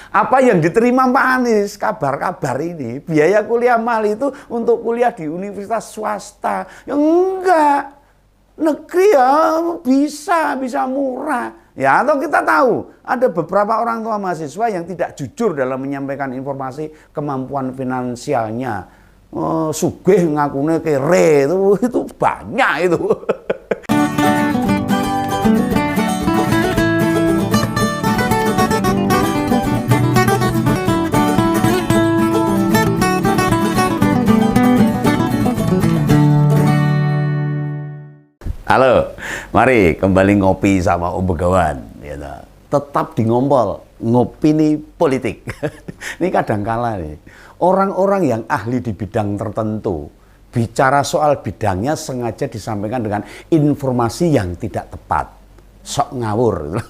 Apa yang diterima Pak Anies, kabar-kabar ini, biaya kuliah mahal itu untuk kuliah di universitas swasta. Ya enggak. Negeri ya bisa murah. Ya, atau kita tahu ada beberapa orang tua mahasiswa yang tidak jujur dalam menyampaikan informasi kemampuan finansialnya. Sugih ngakune kere itu banyak itu. Halo, mari kembali ngopi sama Om Begawan. Gitu. Tetap di ngompol, ngopi nih politik. Ini kadangkala nih, orang-orang yang ahli di bidang tertentu bicara soal bidangnya sengaja disampaikan dengan informasi yang tidak tepat. Sok ngawur.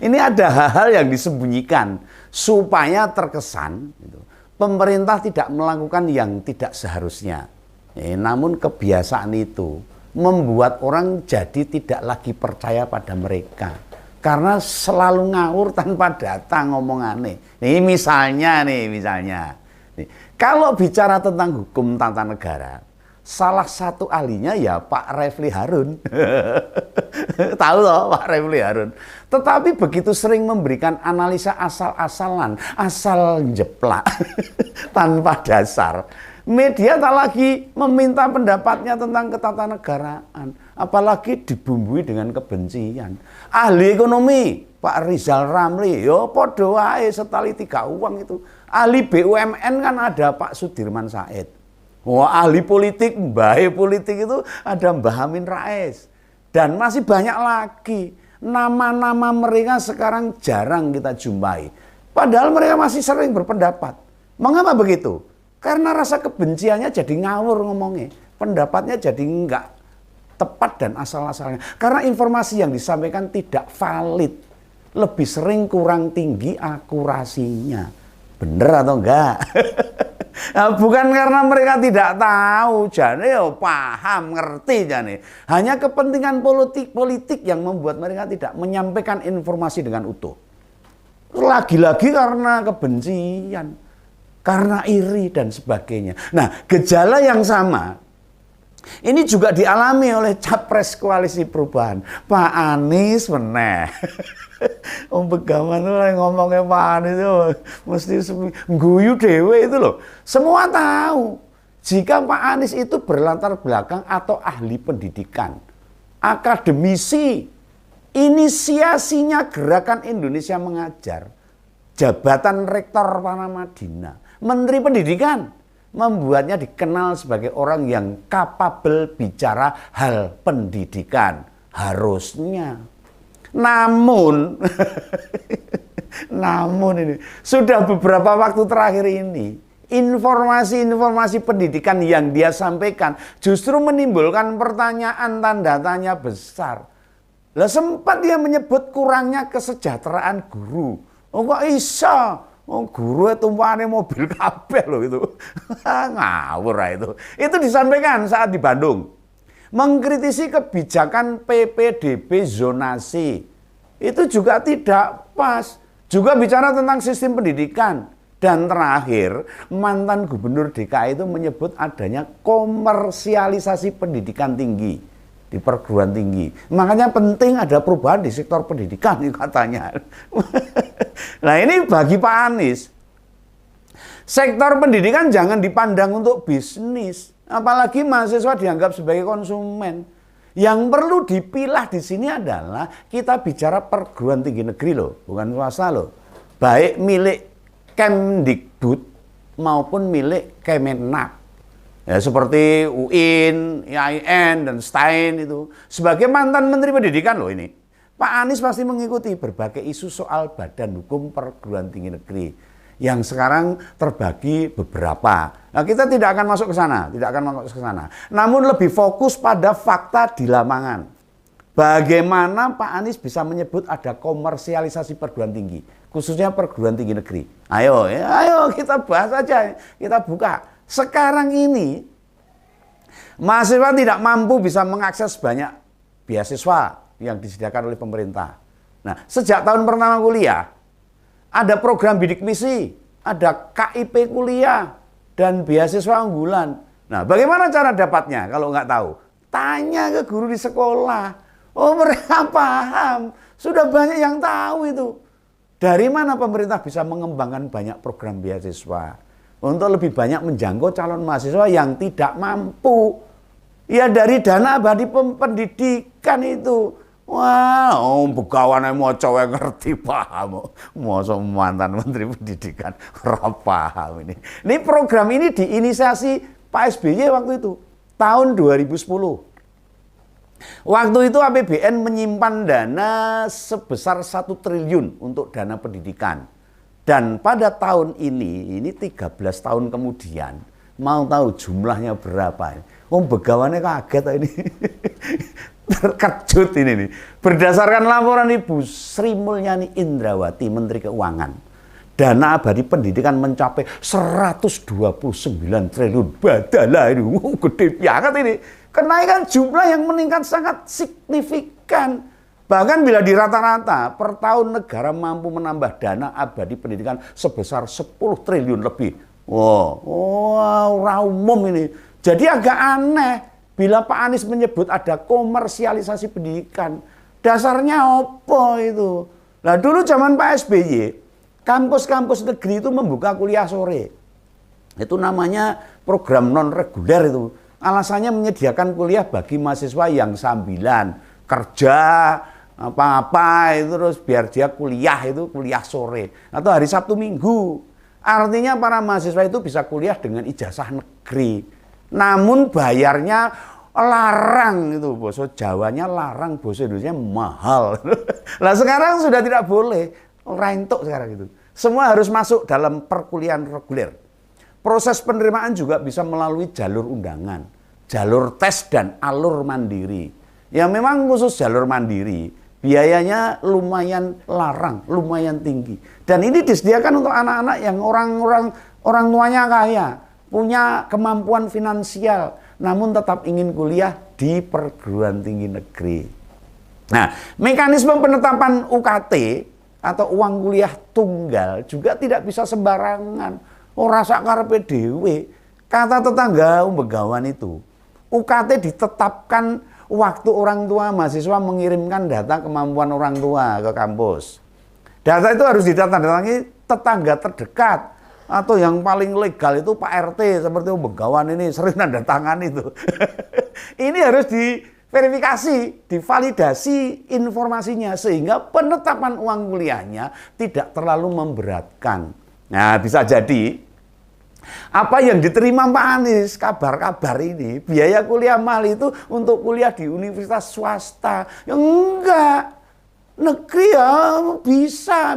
Ini ada hal-hal yang disembunyikan supaya terkesan gitu, pemerintah tidak melakukan yang tidak seharusnya. Namun kebiasaan itu membuat orang jadi tidak lagi percaya pada mereka karena selalu ngawur tanpa data ngomongannya. Misalnya kalau bicara tentang hukum tata negara, salah satu ahlinya ya Pak Refli Harun. Tahu loh Pak Refli Harun. Tetapi begitu sering memberikan analisa asal-asalan, asal jeplak tanpa dasar. Media tak lagi meminta pendapatnya tentang ketatanegaraan, apalagi dibumbui dengan kebencian. Ahli ekonomi Pak Rizal Ramli, yo podo wae setali tiga uang itu. Ahli BUMN kan ada Pak Sudirman Said. Wah, ahli politik, mbahe politik itu ada Mbah Amin Rais. Dan masih banyak lagi. Nama-nama mereka sekarang jarang kita jumpai. Padahal mereka masih sering berpendapat. Mengapa begitu? Karena rasa kebenciannya jadi ngawur ngomongnya. Pendapatnya jadi enggak tepat dan asal-asalnya. Karena informasi yang disampaikan tidak valid. Lebih sering kurang tinggi akurasinya. Bener atau enggak? Nah, bukan karena mereka tidak tahu, jane ya paham, ngerti jane. Hanya kepentingan politik yang membuat mereka tidak menyampaikan informasi dengan utuh. Lagi-lagi karena kebencian, karena iri dan sebagainya. Nah, gejala yang sama ini juga dialami oleh capres koalisi perubahan Pak Anies meneh. Om Begawan itu ngomongnya Pak Anies itu mesti guyu dewe itu loh. Semua tahu jika Pak Anies itu berlatar belakang atau ahli pendidikan, akademisi, inisiasinya Gerakan Indonesia Mengajar, jabatan rektor Paramadina, Menteri Pendidikan, membuatnya dikenal sebagai orang yang kapabel bicara hal pendidikan. Harusnya. Namun ini sudah beberapa waktu terakhir ini informasi-informasi pendidikan yang dia sampaikan justru menimbulkan pertanyaan tanda tanya besar. Lah sempat dia menyebut kurangnya kesejahteraan guru. Oh kok iso? Oh guru tumpahane mobil kabeh loh itu. Ngawur itu. Itu disampaikan saat di Bandung. Mengkritisi kebijakan PPDB zonasi. Itu juga tidak pas. Juga bicara tentang sistem pendidikan. Dan terakhir, mantan gubernur DKI itu menyebut adanya komersialisasi pendidikan tinggi di perguruan tinggi. Makanya penting ada perubahan di sektor pendidikan katanya. Nah ini bagi Pak Anies, sektor pendidikan jangan dipandang untuk bisnis. Apalagi mahasiswa dianggap sebagai konsumen. Yang perlu dipilah di sini adalah kita bicara perguruan tinggi negeri loh, bukan swasta loh. Baik milik Kemdikbud maupun milik Kemenak. Ya, seperti UIN, IAIN, dan STAIN itu. Sebagai mantan Menteri Pendidikan loh ini. Pak Anies pasti mengikuti berbagai isu soal badan hukum perguruan tinggi negeri. Yang sekarang terbagi beberapa. Nah, kita tidak akan masuk ke sana, Namun lebih fokus pada fakta di lapangan. Bagaimana Pak Anies bisa menyebut ada komersialisasi perguruan tinggi, khususnya perguruan tinggi negeri. Ayo kita bahas aja, kita buka. Sekarang ini mahasiswa tidak mampu bisa mengakses banyak beasiswa yang disediakan oleh pemerintah. Nah, sejak tahun pertama kuliah, Ada program bidik misi, ada KIP kuliah, dan beasiswa unggulan. Nah, bagaimana cara dapatnya kalau nggak tahu? Tanya ke guru di sekolah. Oh, mereka paham. Sudah banyak yang tahu itu. Dari mana pemerintah bisa mengembangkan banyak program beasiswa? Untuk lebih banyak menjangkau calon mahasiswa yang tidak mampu. Ya dari dana abadi pendidikan itu. Wah, begawan mau cowok ngerti paham. Masa mantan Menteri Pendidikan ora paham ini. Ini program ini diinisiasi Pak SBY waktu itu, tahun 2010. Waktu itu APBN menyimpan dana sebesar 1 triliun untuk dana pendidikan. Dan pada tahun ini 13 tahun kemudian, mau tahu jumlahnya berapa? Begawannya kaget ini. Terkejut ini nih. Berdasarkan laporan Ibu Sri Mulyani Indrawati, Menteri Keuangan, dana abadi pendidikan mencapai 129 triliun. Badalah ini, gede banget ini. Kenaikan jumlah yang meningkat sangat signifikan. Bahkan bila di rata-rata, per tahun negara mampu menambah dana abadi pendidikan sebesar 10 triliun lebih. Wow, umum ini. Jadi agak aneh. Bila Pak Anies menyebut ada komersialisasi pendidikan, dasarnya apa itu? Nah dulu zaman Pak SBY, kampus-kampus negeri itu membuka kuliah sore. Itu namanya program non-reguler itu. Alasannya menyediakan kuliah bagi mahasiswa yang sambilan, kerja, apa-apa itu terus biar dia kuliah sore. Atau hari Sabtu Minggu. Artinya para mahasiswa itu bisa kuliah dengan ijazah negeri. Namun bayarnya larang itu, bahasa Jawanya larang, bahasa Indonesia mahal. Nah sekarang sudah tidak boleh, rentok sekarang itu. Semua harus masuk dalam perkuliahan reguler. Proses penerimaan juga bisa melalui jalur undangan, jalur tes dan alur mandiri. Ya memang khusus jalur mandiri, biayanya lumayan larang, lumayan tinggi. Dan ini disediakan untuk anak-anak yang orang tuanya kaya, punya kemampuan finansial, namun tetap ingin kuliah di perguruan tinggi negeri. Nah, mekanisme penetapan UKT atau uang kuliah tunggal juga tidak bisa sembarangan. Ora sakarepe dhewe. Kata tetangga Begawan itu, UKT ditetapkan waktu orang tua mahasiswa mengirimkan data kemampuan orang tua ke kampus. Data itu harus didatangani tetangga terdekat. Atau yang paling legal itu Pak RT seperti Begawan ini sering nanda tangan itu. Ini harus diverifikasi, divalidasi informasinya sehingga penetapan uang kuliahnya tidak terlalu memberatkan. Nah, bisa jadi apa yang diterima Pak Anies, kabar-kabar ini, biaya kuliah mahal itu untuk kuliah di universitas swasta. Ya enggak, negeri ya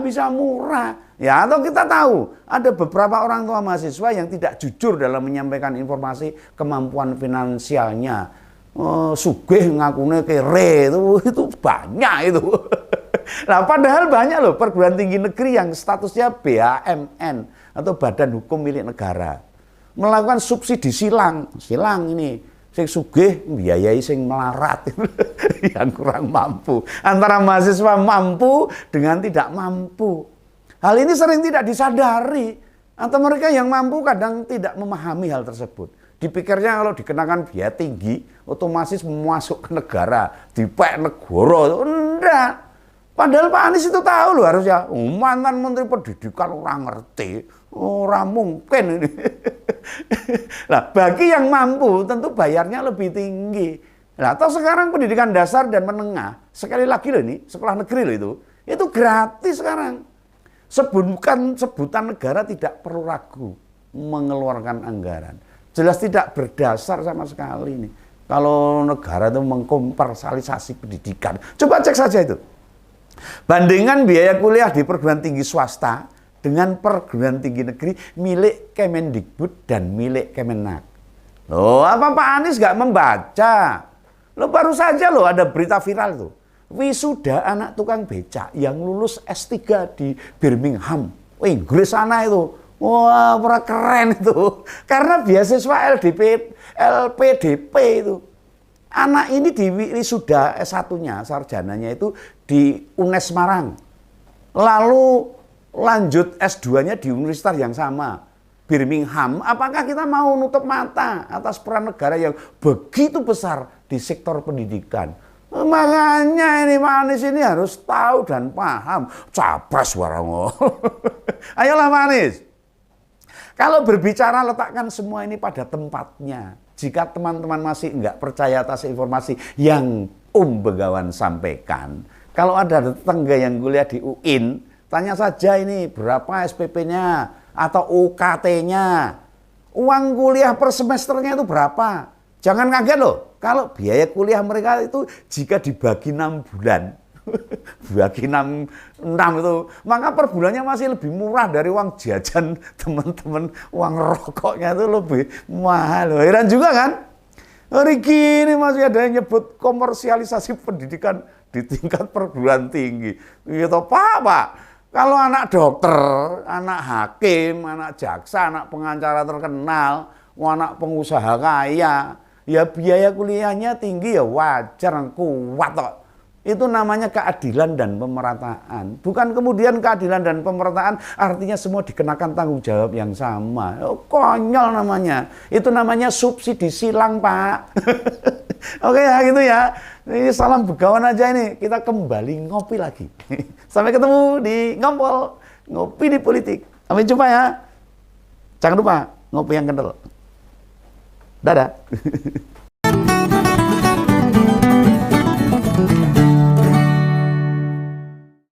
bisa murah. Ya, atau kita tahu ada beberapa orang tua mahasiswa yang tidak jujur dalam menyampaikan informasi kemampuan finansialnya. Sugih ngakunya kere itu banyak itu. Nah, padahal banyak loh perguruan tinggi negeri yang statusnya BHMN atau Badan Hukum Milik Negara melakukan subsidi silang ini. Sing sugih biayai sing melarat yang kurang mampu. Antara mahasiswa mampu dengan tidak mampu. Hal ini sering tidak disadari atau mereka yang mampu kadang tidak memahami hal tersebut. Dipikirnya kalau dikenakan biaya tinggi, otomatis masuk ke negara, dipek negara. Enggak. Padahal Pak Anies itu tahu loh harusnya. Mantan Menteri Pendidikan orang ngerti, orang mungkin ini. Nah, bagi yang mampu tentu bayarnya lebih tinggi. Nah, atau sekarang pendidikan dasar dan menengah, sekali lagi loh ini, sekolah negeri loh itu gratis sekarang. Sebutan negara tidak perlu ragu mengeluarkan anggaran. Jelas tidak berdasar sama sekali nih. Kalau negara itu mengkomersialisasi pendidikan. Coba cek saja itu. Bandingkan biaya kuliah di perguruan tinggi swasta dengan perguruan tinggi negeri milik Kemendikbud dan milik Kemenak. Loh, apa Pak Anies nggak membaca? Loh, baru saja loh ada berita viral tuh. Wisuda anak tukang becak yang lulus S3 di Birmingham, Inggris sana itu. Wah, keren itu. Karena beasiswa LPDP itu. Anak ini di wisuda S1-nya, sarjananya itu di UNES Semarang. Lalu lanjut S2-nya di universitas yang sama, Birmingham, apakah kita mau nutup mata atas peran negara yang begitu besar di sektor pendidikan? Makanya ini Pak Anies ini harus tahu dan paham. Capres warango. Ayolah Pak Anies. Kalau berbicara letakkan semua ini pada tempatnya. Jika teman-teman masih enggak percaya atas informasi yang Begawan sampaikan. Kalau ada tetangga yang kuliah di UIN, tanya saja ini berapa SPP-nya atau UKT-nya. Uang kuliah per semesternya itu berapa? Jangan kaget loh, kalau biaya kuliah mereka itu jika dibagi 6 bulan, bagi 6 itu, maka per bulannya masih lebih murah dari uang jajan teman-teman, uang rokoknya itu lebih mahal. Heran juga kan? Hari gini masih ada yang nyebut komersialisasi pendidikan di tingkat perguruan tinggi. Gitu, Pak. Kalau anak dokter, anak hakim, anak jaksa, anak pengacara terkenal, anak pengusaha kaya, ya biaya kuliahnya tinggi ya wajar, kuat kok. Itu namanya keadilan dan pemerataan. Bukan kemudian keadilan dan pemerataan artinya semua dikenakan tanggung jawab yang sama. Konyol namanya. Itu namanya subsidi silang, Pak. Oke ya gitu ya. Ini salam Begawan aja ini. Kita kembali ngopi lagi. Sampai ketemu di Ngompol. Ngopi di politik. Sampai jumpa ya. Jangan lupa ngopi yang kental. Dadah.